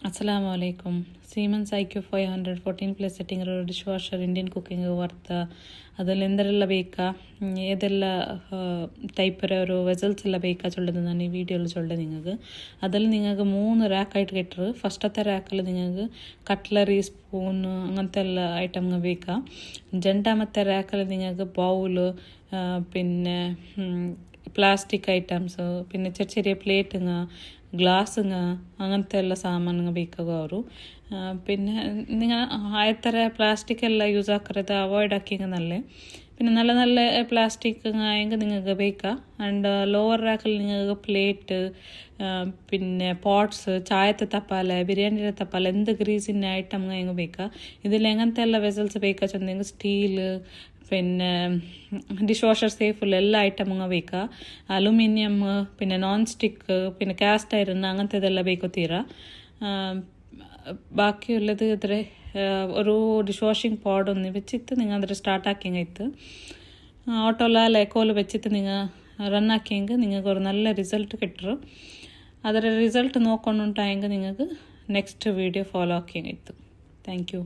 Assalamu alaikum. Siemens IQ 500 14+ setting ಇರೋ dish washer Indian cooking ವರ್ತ ಅದರಲ್ಲಿ ಎಂದರೆಲ್ಲ ಬೇಕಾ ಏದೆಲ್ಲ ಟೈಪ್ ಇರೋರು ವೆಸಲ್ಸ್ ಎಲ್ಲ ಬೇಕಾ ചൊല്ലത് ನಾನು ಈ വീഡിയോയിൽ ചൊല്ലത് നിങ്ങൾക്ക് അതിൽ നിങ്ങൾക്ക് 3 റാക്ക് ആയിട്ട് കിട്ടും ഫസ്റ്റത്തെ റാക്കിൽ നിങ്ങൾക്ക് കട്ട്ലറി സ്പൂൺ അങ്ങനത്തെ എല്ലാ ഐറ്റങ്ങൾ ಬೇಕಾ രണ്ടാമത്തെ റാക്കിൽ നിങ്ങൾക്ക് ബൗൾ പിന്നെ പ്ലാസ്റ്റിക് ഐറ്റംസ് പിന്നെ ചെറിയ ചെറിയ പ്ലേറ്റുങ്ങ ഗ്ലാസ്സുങ്ങ അങ്ങനത്തെ ಎಲ್ಲ ಸಾಮಾನುಗಳು ಬೇಕಾಗವರು പിന്നെ നിങ്ങൾ ആയത്തര പ്ലാസ്റ്റിക് എല്ലാം യൂസ് ആക്കരുത് അവോയ്ഡ് ആക്കിയെങ്കിൽ നല്ലേ പിന്നെ നല്ല നല്ല പ്ലാസ്റ്റിക് ആയെങ്കിൽ നിങ്ങൾക്ക് ಬೇಕಾം ആൻഡ് ലോവർ റാക്കിൽ നിങ്ങൾക്ക് പ്ലേറ്റ് പിന്നെ പോട്ട്സ് ചായത്തെ തപ്പാല ബിരിയാണിയുടെ തപ്പാല എന്ത് ഗ്രീസിൻ്റെ ഐറ്റം നിങ്ങൾക്ക് ಬೇಕಾ ഇതിൽ എങ്ങനത്തെ ಎಲ್ಲ ವೆಸಲ್ಸ್ ಬೇಕಾ ചെന്നെങ്കിൽ സ്റ്റീല് പിന്നെ ഡിഷ് വാഷർ സേഫുള്ള എല്ലാ ഐറ്റമും ಬೇಕಾ അലുമിനിയം പിന്നെ നോൺ സ്റ്റിക്ക് പിന്നെ കാസ്റ്റ് ഐറൺ അങ്ങനത്തെ ഇതെല്ലാം ಬೇಕು ತೀರಾ ബാക്കിയുള്ളത് ഇത്ര ഒരു ഡിഷ് വാഷിംഗ് പോഡ് ഒന്ന് വെച്ചിട്ട് നിങ്ങൾ അതിൽ സ്റ്റാർട്ട് ആക്കിയെങ്കിൽ ഓട്ടോല ലേക്കോല് വെച്ചിട്ട് നിങ്ങൾ റൺ ആക്കിയെങ്കിൽ നിങ്ങൾക്ക് ഒരു നല്ല റിസൾട്ട് കിട്ടും ಅದರ ರಿಸಲ್ಟ್ ನೋಡ್ಕೊಂಡುಂಟಾയെങ്കിൽ നിങ്ങൾക്ക് നെക്സ്റ്റ് വീഡിയോ ഫോളോ ആക്കിയെങ്കിൽ താങ്ക് യു